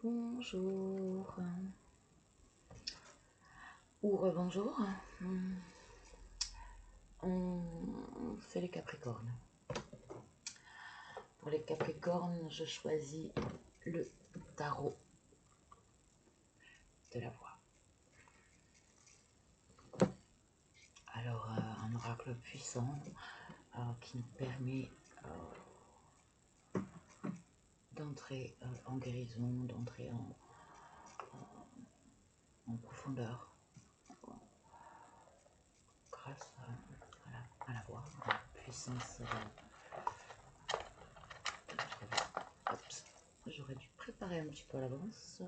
Bonjour ou rebonjour. On fait les Capricornes. Pour les Capricornes, je choisis le tarot de la voix. Alors, un oracle puissant qui nous permet d'entrer en guérison, d'entrer en profondeur grâce à la voix, à la puissance. J'aurais dû préparer un petit peu à l'avance.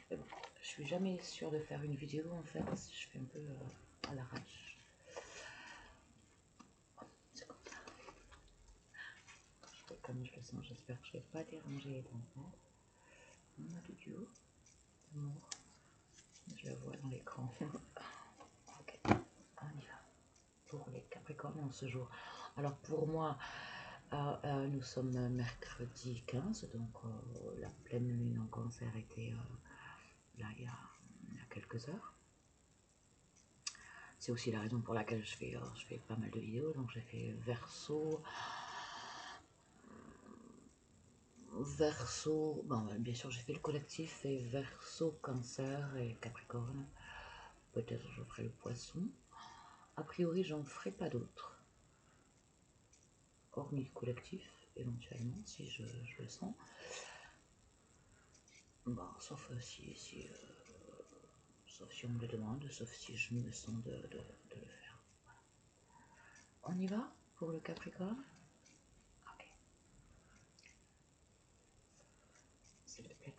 Bon, je suis jamais sûre de faire une vidéo en fait, je fais un peu à l'arrache. C'est comme ça. Comme je le sens, j'espère que je ne vais pas déranger les enfants. On a du duo, d'amour. Je le vois dans l'écran. Ok, on y va. Pour les Capricornes en ce jour. Alors pour moi, nous sommes mercredi 15, donc la pleine lune en cancer était là il y a quelques heures. C'est aussi la raison pour laquelle je fais pas mal de vidéos. Donc j'ai fait Verseau, bon, bien sûr j'ai fait le collectif et Verseau, Cancer et Capricorne. Peut-être je ferai le Poisson. A priori j'en ferai pas d'autres, hormis le collectif éventuellement si je le sens. Bon, sauf si on me le demande, sauf si je me sens de le faire. Voilà. On y va pour le Capricorne. Ok. S'il te plaît.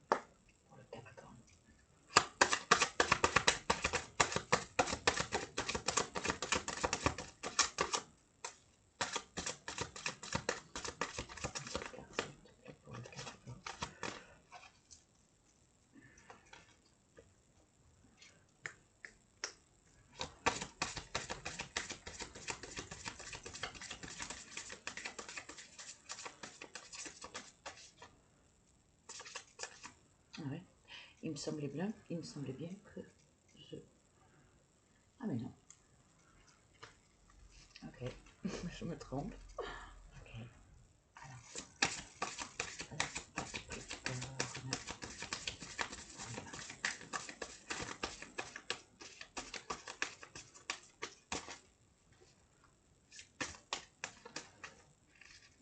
Pour le Capricorne. Pour le Capricorne. Ouais. Il me semblait bien que je... Ah mais non. Ok, je me trompe. Ok. Alors,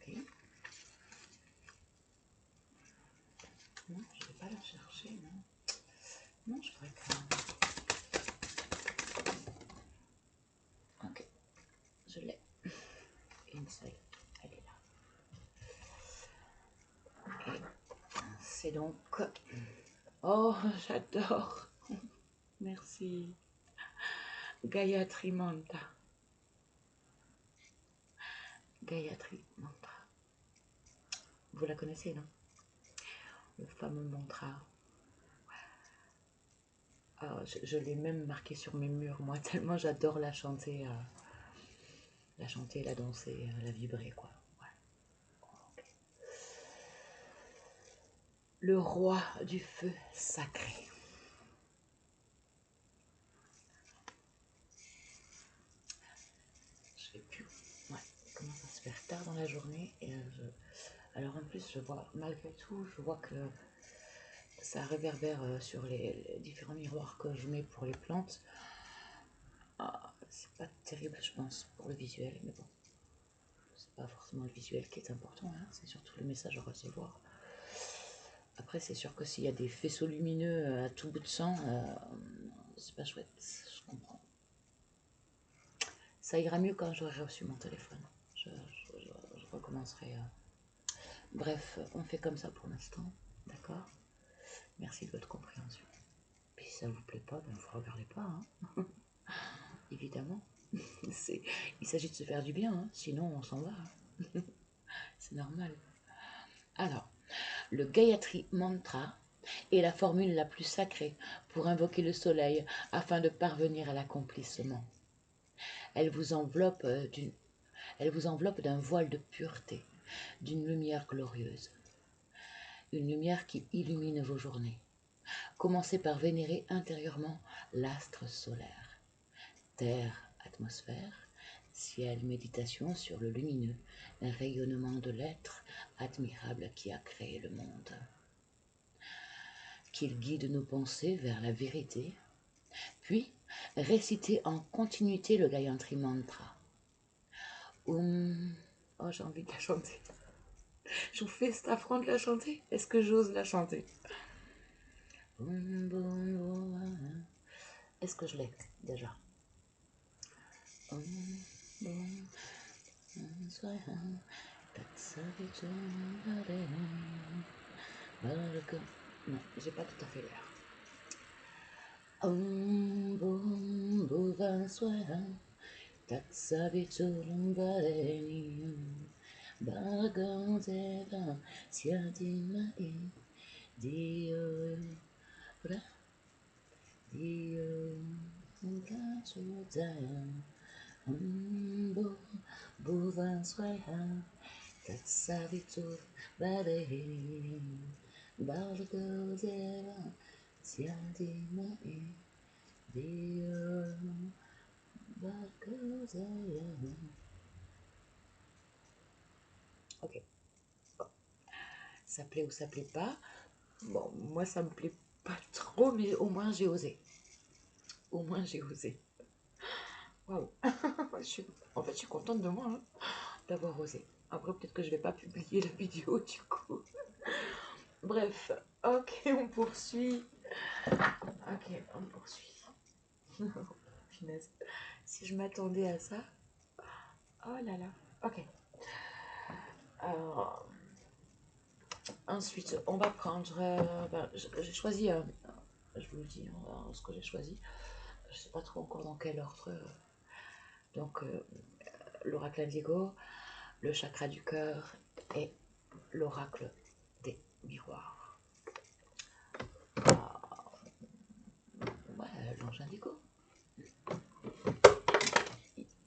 ok. Non, je ne vais pas la chercher, non. Non, je ferais quand même. Ok, je l'ai. Inside, elle est là. Et c'est donc... Oh, j'adore. Merci. Gayatri Mantra. Gayatri Mantra. Vous la connaissez, non? Le fameux mantra. Je l'ai même marqué sur mes murs, moi, tellement j'adore la chanter, la danser, la vibrer, quoi. Ouais. Okay. Le roi du feu sacré. Je vais plus. Ouais, il commence à se faire tard dans la journée et alors en plus je vois, malgré tout, je vois que ça réverbère sur les différents miroirs que je mets pour les plantes. C'est pas terrible, je pense, pour le visuel, mais bon, c'est pas forcément le visuel qui est important, hein, c'est surtout le message à recevoir. Après, c'est sûr que s'il y a des faisceaux lumineux à tout bout de champ, c'est pas chouette, je comprends. Ça ira mieux quand j'aurai reçu mon téléphone. Je recommencerai. Bref, on fait comme ça pour l'instant, d'accord? Merci de votre compréhension. Puis si ça vous plaît pas, ben vous regardez pas, hein. Évidemment. Il s'agit de se faire du bien, hein. Sinon on s'en va. Hein. C'est normal. Alors, le Gayatri Mantra est la formule la plus sacrée pour invoquer le soleil afin de parvenir à l'accomplissement. Elle vous enveloppe d'un voile de pureté, d'une lumière glorieuse. une lumière qui illumine vos journées. Commencez par vénérer intérieurement l'astre solaire. Terre, atmosphère, ciel, méditation sur le lumineux, un rayonnement de l'être admirable qui a créé le monde. Qu'il guide nos pensées vers la vérité, puis récitez en continuité le Gayatri Mantra. Oh, j'ai envie de la chanter. Je vous fais cet affront de la chanter. Est-ce que j'ose la chanter? Est-ce que je l'ai déjà? Non, j'ai pas tout à fait l'air. Om Bum Bhuva Swaha Tatsaviturumbarenium Bhagam Deva Syadimai Dio Ra Dio Prachudaya Om Bhuva Swaha Tatsaviturumbarenium Bhagam Deva Syadimai Dio Prachudaya. Ok. Bon. Ça plaît ou ça plaît pas. Bon, moi ça me plaît pas trop, mais au moins j'ai osé. Au moins j'ai osé. Waouh. En fait, je suis contente de moi, hein, d'avoir osé. Après, peut-être que je vais pas publier la vidéo du coup. Bref, ok, on poursuit. Ok, on poursuit. Finesse. Si je m'attendais à ça. Oh là là. Ok. Alors, ensuite, on va prendre. J'ai choisi. Je vous le dis, ce que j'ai choisi. Je sais pas trop encore dans quel ordre. Donc, l'oracle Indigo, le chakra du cœur et l'oracle des miroirs. Ouais, l'ange Indigo.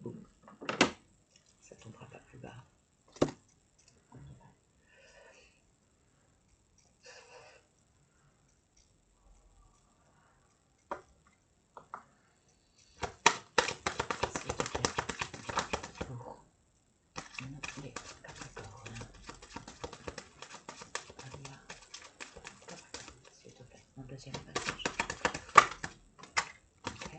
Boum. Ça tombera pas plus bas. S'il te plaît. Pour les Capricornes. S'il te plaît, mon deuxième passage. Ok.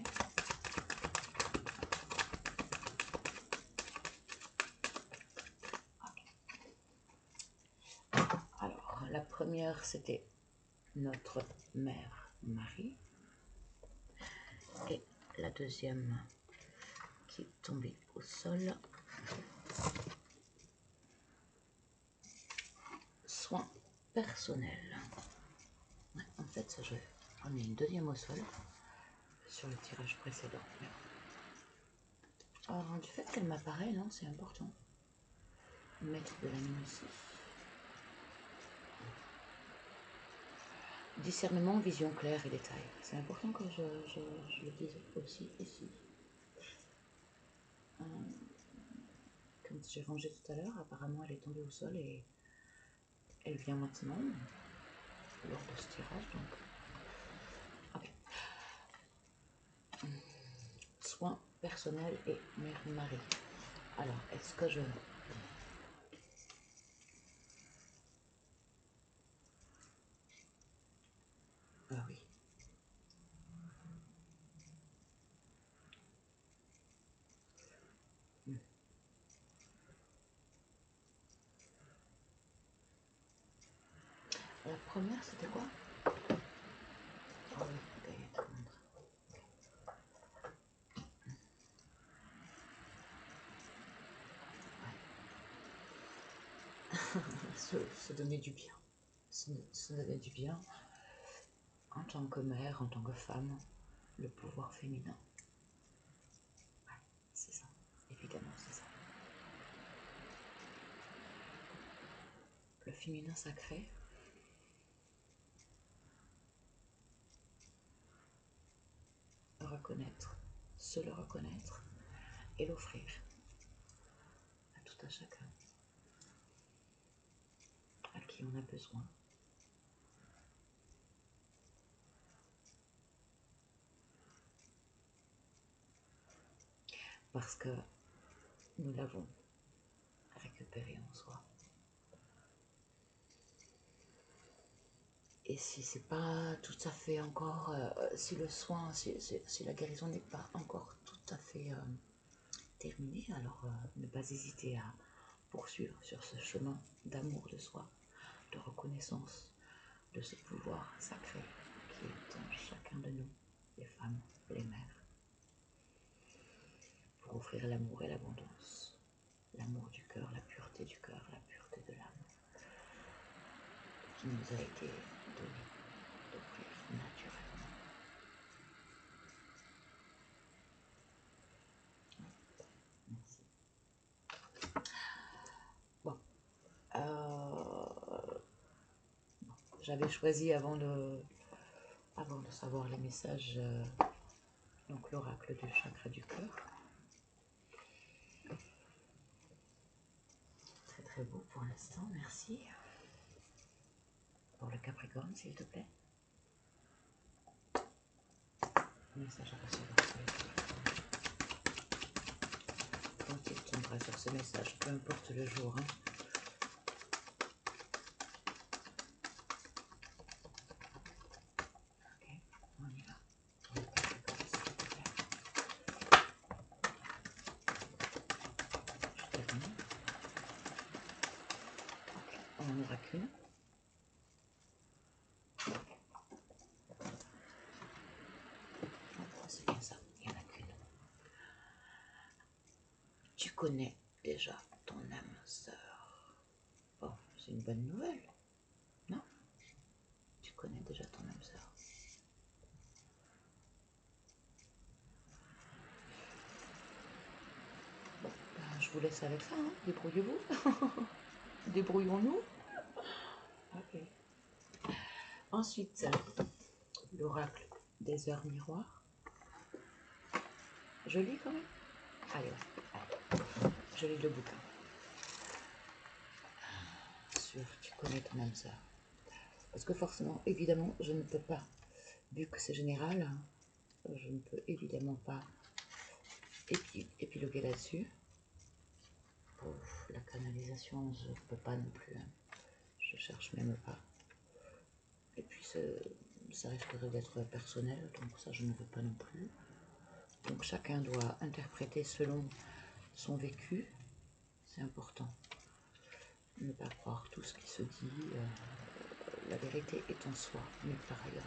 Alors, la première, c'était notre mère Marie. Et la deuxième qui est tombée au sol. Soins personnels. Ouais, en fait, j'en ai une deuxième au sol sur le tirage précédent. Alors, du fait qu'elle m'apparaît, non, c'est important. Mettre de la minutie. Discernement, vision claire et détail. C'est important que je le dise aussi ici. Comme j'ai rangé tout à l'heure, apparemment elle est tombée au sol et elle vient maintenant lors de ce tirage. Donc, okay. Soins personnels et mère Marie. Alors, est-ce que je... Ah oui. La première, c'était quoi? Oh oui, se donner du bien. Se donner du bien en tant que mère, en tant que femme, le pouvoir féminin. Ouais, c'est ça. Évidemment, c'est ça. Le féminin sacré. Reconnaître, se le reconnaître et l'offrir à tout à chacun à qui on a besoin. parce que nous l'avons récupéré en soi. Et si c'est pas tout à fait encore, si le soin, si la guérison n'est pas encore tout à fait terminée, alors ne pas hésiter à poursuivre sur ce chemin d'amour de soi, de reconnaissance de ce pouvoir sacré qui est en chacun de nous, les femmes, les mères, pour offrir l'amour et l'abondance, l'amour du cœur, la pureté du cœur, la pureté de l'âme, qui nous a été donnée d'offrir naturellement. Merci. Bon, j'avais choisi avant de savoir les messages, donc l'oracle du chakra du cœur. Très très beau pour l'instant, merci. Pour le Capricorne, s'il te plaît. Message à recevoir. Quand il tombera sur ce message, peu importe le jour. Hein. Ok, on y va. Pour le Capricorne, s'il te plaît. Je termine. Ok, on n'en aura qu'une. C'est bien ça, il n'y en a qu'une. Tu connais déjà ton âme sœur. Bon, c'est une bonne nouvelle, non? Tu connais déjà ton âme sœur. Bon, ben, je vous laisse avec ça, hein. Débrouillez-vous. Débrouillons-nous. Ok. Ensuite, l'oracle des heures miroirs. Je lis quand même. Allez, allez. Je lis le bouquin. Sur tu connais ton âme sœur. Parce que forcément, évidemment, je ne peux pas, vu que c'est général, je ne peux évidemment pas épiloguer là-dessus. La canalisation, je ne peux pas non plus. Hein. Je cherche même pas. Et puis, ça risquerait d'être personnel, donc ça, je ne veux pas non plus. Donc, chacun doit interpréter selon son vécu. C'est important. Ne pas croire tout ce qui se dit. La vérité est en soi, nulle part ailleurs.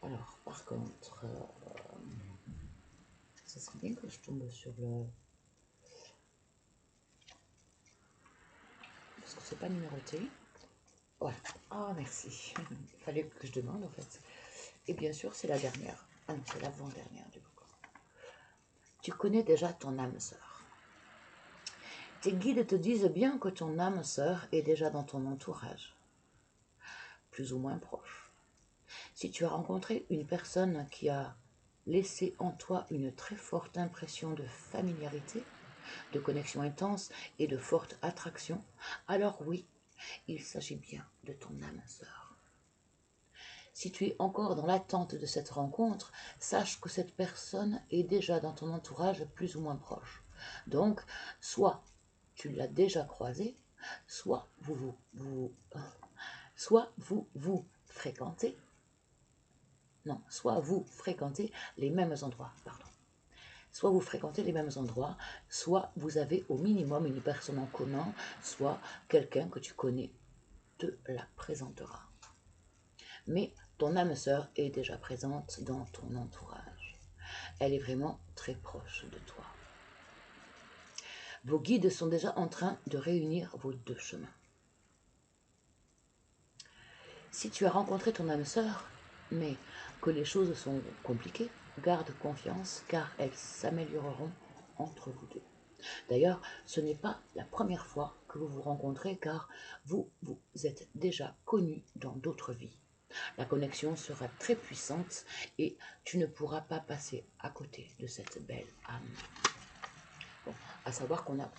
Alors, par contre, ça serait bien que je tombe sur le... Parce que c'est pas numéroté. Voilà. Ah, merci. Il fallait que je demande, en fait. Et bien sûr, c'est la dernière. Ah non, c'est l'avant-dernière du coup. Tu connais déjà ton âme sœur. Tes guides te disent bien que ton âme sœur est déjà dans ton entourage, plus ou moins proche. Si tu as rencontré une personne qui a laissé en toi une très forte impression de familiarité, de connexion intense et de forte attraction, alors oui, il s'agit bien de ton âme sœur. Si tu es encore dans l'attente de cette rencontre, sache que cette personne est déjà dans ton entourage plus ou moins proche. Donc, soit tu l'as déjà croisée, soit vous fréquentez, non, soit vous fréquentez les mêmes endroits, pardon. Soit vous fréquentez les mêmes endroits, soit vous avez au minimum une personne en commun, soit quelqu'un que tu connais te la présentera. Mais ton âme sœur est déjà présente dans ton entourage. Elle est vraiment très proche de toi. Vos guides sont déjà en train de réunir vos deux chemins. Si tu as rencontré ton âme sœur, mais que les choses sont compliquées, garde confiance car elles s'amélioreront entre vous deux. D'ailleurs, ce n'est pas la première fois que vous vous rencontrez car vous êtes déjà connus dans d'autres vies. La connexion sera très puissante et tu ne pourras pas passer à côté de cette belle âme. Bon, à savoir qu'on a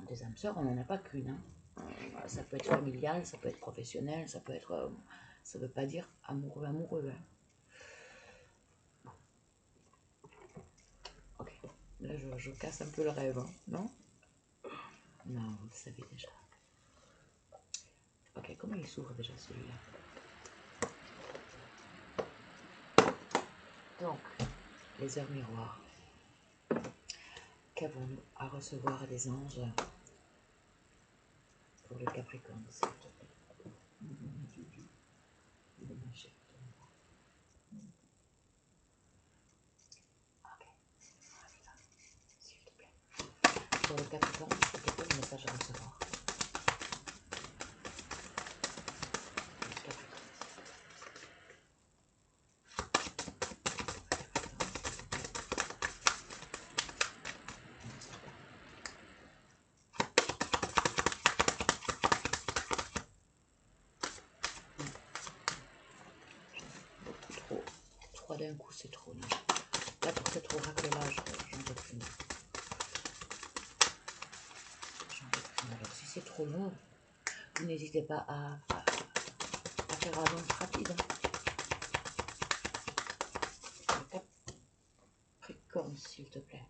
des âmes sœurs, on n'en a pas qu'une. Hein. Ça peut être familial, ça peut être professionnel, ça peut être... ça ne veut pas dire amoureux. Hein. Là, je casse un peu le rêve, hein, non? Non, vous le savez déjà. Ok, comment il s'ouvre déjà celui-là? Donc, les heures miroirs. Qu'avons-nous à recevoir des anges pour le Capricorne, s'il te plaît? Ok, s'il te plaît. Pour le Capricorne, c'est quel message à recevoir? Trop. 3 d'un coup, c'est trop. Non. Là, pour cet oracle-là, j'en veux plus. Alors, si c'est trop long, vous n'hésitez pas à faire avance rapide. Capricorne, s'il te plaît.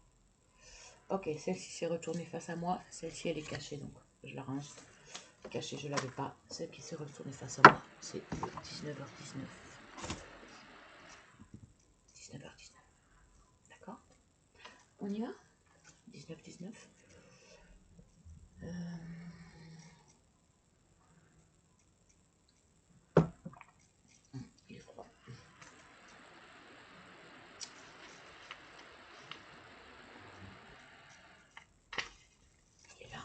Ok, celle-ci s'est retournée face à moi. Celle-ci, elle est cachée, donc je la range. Cachée, je ne l'avais pas. Celle qui s'est retournée face à moi, c'est 19h19. 19h19. D'accord? On y va? 19h19. Il est froid. Il est là.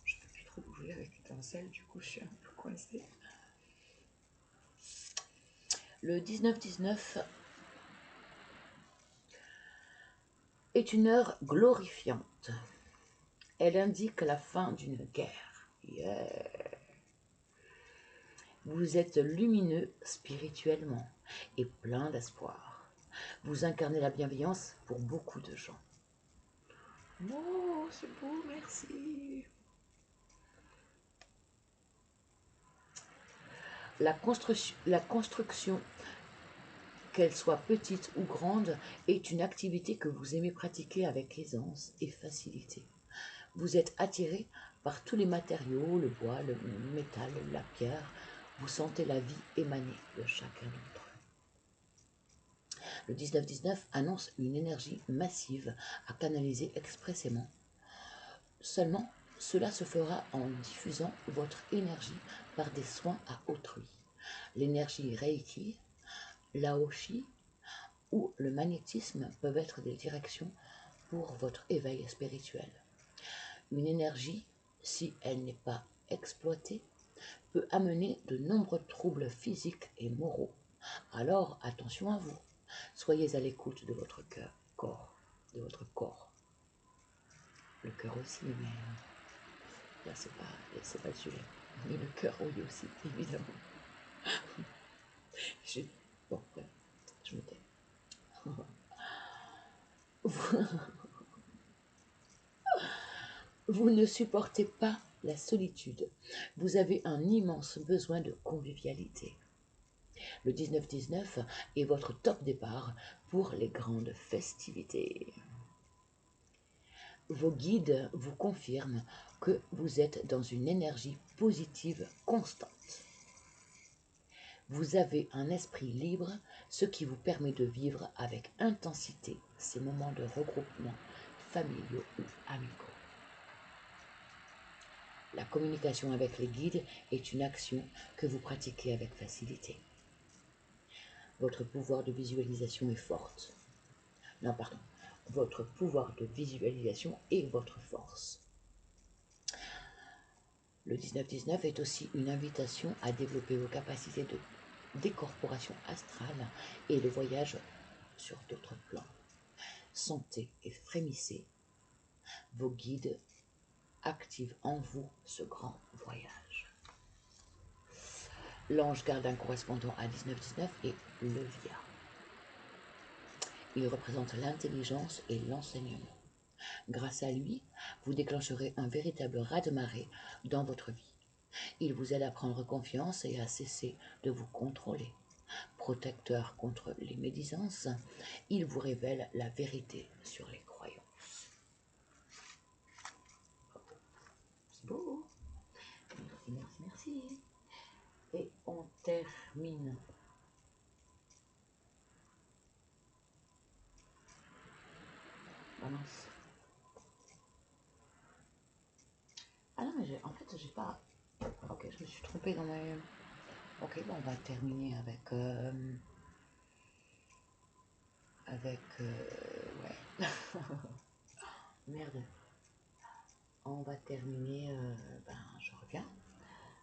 Je ne peux plus trop bouger avec l'étincelle, du coup je suis un peu coincée. Le 19-19 est une heure glorifiante. Elle indique la fin d'une guerre. Yeah. Vous êtes lumineux spirituellement et plein d'espoir. Vous incarnez la bienveillance pour beaucoup de gens. Oh, c'est beau, merci. La construction, qu'elle soit petite ou grande, est une activité que vous aimez pratiquer avec aisance et facilité. Vous êtes attiré par tous les matériaux, le bois, le métal, la pierre. Vous sentez la vie émaner de chacun d'entre eux. Le 19-19 annonce une énergie massive à canaliser expressément. Seulement, cela se fera en diffusant votre énergie par des soins à autrui. L'énergie Reiki, l'Aoshi ou le magnétisme peuvent être des directions pour votre éveil spirituel. Une énergie, si elle n'est pas exploitée, peut amener de nombreux troubles physiques et moraux. Alors, attention à vous. Soyez à l'écoute de votre corps, de votre corps. Le cœur aussi, mais là, c'est pas le sujet. Mais le cœur, oui aussi, évidemment. Bon, je me tais. Vous ne supportez pas la solitude. Vous avez un immense besoin de convivialité. Le 19-19 est votre top départ pour les grandes festivités. Vos guides vous confirment que vous êtes dans une énergie positive constante. Vous avez un esprit libre, ce qui vous permet de vivre avec intensité ces moments de regroupement familiaux ou amicaux. La communication avec les guides est une action que vous pratiquez avec facilité. Votre pouvoir de visualisation est forte. Non, pardon. Votre pouvoir de visualisation est votre force. Le 19-19 est aussi une invitation à développer vos capacités de décorporation astrale et le voyage sur d'autres plans. Sentez et frémissez. Vos guides activent en vous ce grand voyage. L'ange gardien correspondant à 19-19 est Levia. Il représente l'intelligence et l'enseignement. Grâce à lui, vous déclencherez un véritable raz-de-marée dans votre vie. Il vous aide à prendre confiance et à cesser de vous contrôler. protecteur contre les médisances. Il vous révèle la vérité sur les croyances. C'est beau. Merci, merci, merci. Et on termine. Balance. Ah non, mais en fait, j'ai pas... Ok, je me suis trompée dans mes... Ok, bon, on va terminer avec... ouais. Merde. On va terminer... ben, je reviens.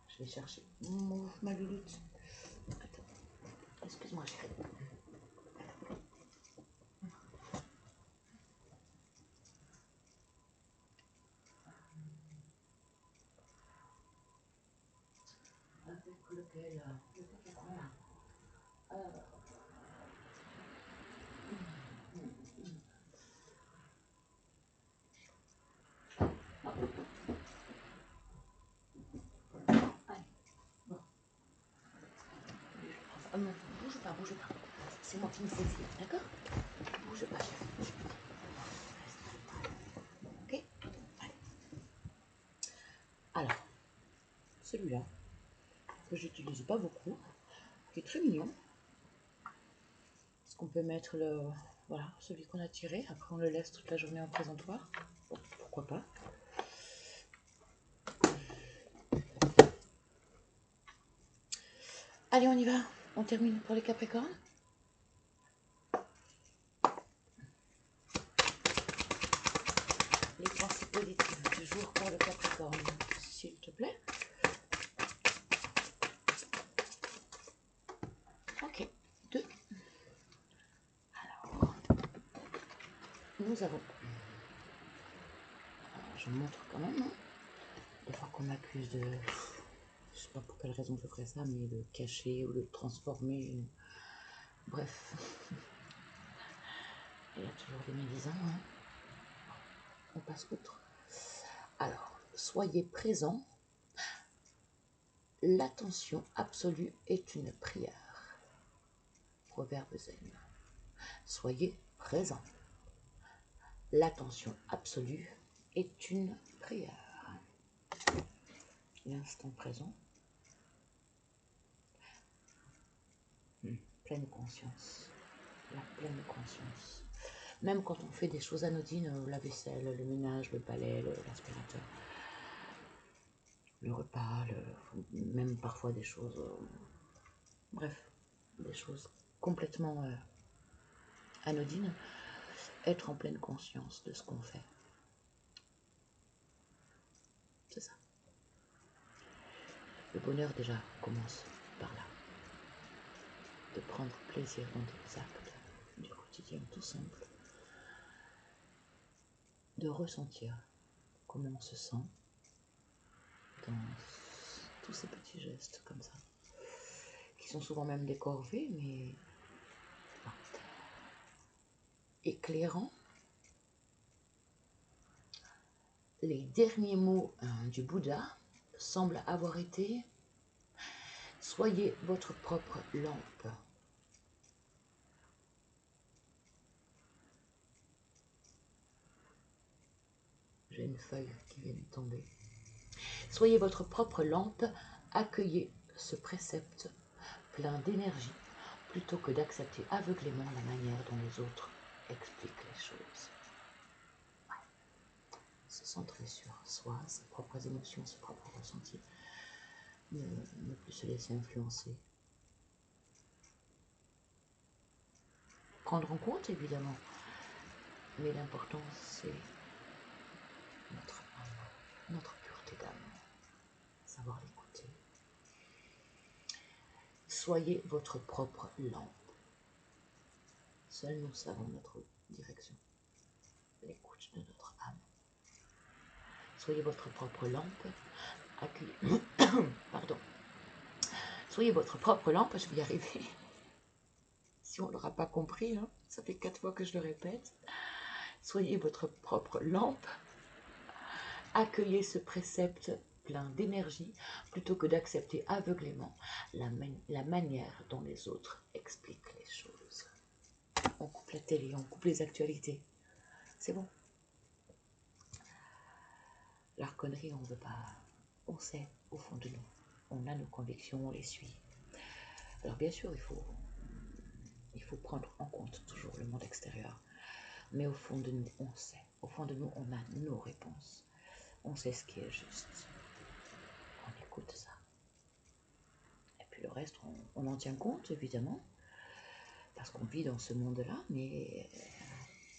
Je vais chercher ma lutte. Attends. Excuse-moi, chérie. Avec lequel non, bouge pas. C'est moi qui me saisis, d'accord? Bouge pas, chérie. Ok? Allez. Alors, celui-là, que j'utilise pas beaucoup, qui est très mignon. Est-ce qu'on peut mettre le... Voilà, celui qu'on a tiré. Après, on le laisse toute la journée en présentoir. Bon, pourquoi pas. Allez, on y va. On termine pour les Capricornes. Les pensées positives du jour pour le Capricorne, s'il te plaît. Ok, 2. Alors, nous avons... Alors, je montre quand même. Hein. Des fois qu'on m'accuse de... Je sais pas pour quelle raison je ferais ça, mais de cacher ou de transformer. Bref. Il y a toujours des médisants. Hein. On passe outre. Alors, soyez présents. L'attention absolue est une prière. Proverbe zen. Soyez présents. L'attention absolue est une prière. L'instant présent. Pleine conscience. La pleine conscience. Même quand on fait des choses anodines, la vaisselle, le ménage, le balai, l'aspirateur, le repas, même parfois des choses... bref, des choses complètement anodines. Être en pleine conscience de ce qu'on fait. C'est ça. Le bonheur déjà commence par là. De prendre plaisir dans des actes du quotidien tout simple. De ressentir comment on se sent dans tous ces petits gestes comme ça. Qui sont souvent même des corvées, mais éclairants. Les derniers mots du Bouddha semblent avoir été « Soyez votre propre lampe ». J'ai une feuille qui vient de tomber. Soyez votre propre lampe, accueillez ce précepte plein d'énergie plutôt que d'accepter aveuglément la manière dont les autres expliquent les choses. Se centrer sur soi, ses propres émotions, ses propres ressentis, ne plus se laisser influencer. Prendre en compte évidemment, mais l'important c'est notre âme, notre pureté d'âme, savoir l'écouter. Soyez votre propre lampe. Seuls nous savons notre direction, l'écoute de notre âme. Soyez votre propre lampe, accueillez... Pardon. Soyez votre propre lampe, je vais y arriver. Si on ne l'aura pas compris, hein, ça fait 4 fois que je le répète. Soyez votre propre lampe, accueillez ce précepte plein d'énergie plutôt que d'accepter aveuglément la manière dont les autres expliquent les choses. On coupe la télé, on coupe les actualités. C'est bon. Leur connerie, on ne veut pas. On sait au fond de nous. On a nos convictions, on les suit. Alors bien sûr, il faut prendre en compte toujours le monde extérieur. Mais au fond de nous, on sait. Au fond de nous, on a nos réponses. On sait ce qui est juste. On écoute ça. Et puis le reste, on en tient compte, évidemment. Parce qu'on vit dans ce monde-là, mais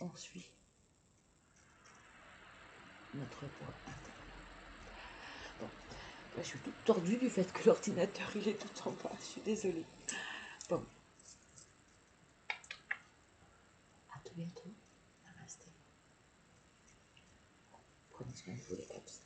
on suit notre voie intérieure. Bon, là, je suis toute tordue du fait que l'ordinateur, il est tout en bas. Je suis désolée. Bon. À tout bientôt. Namasté. Prenez soin de vous, les caps.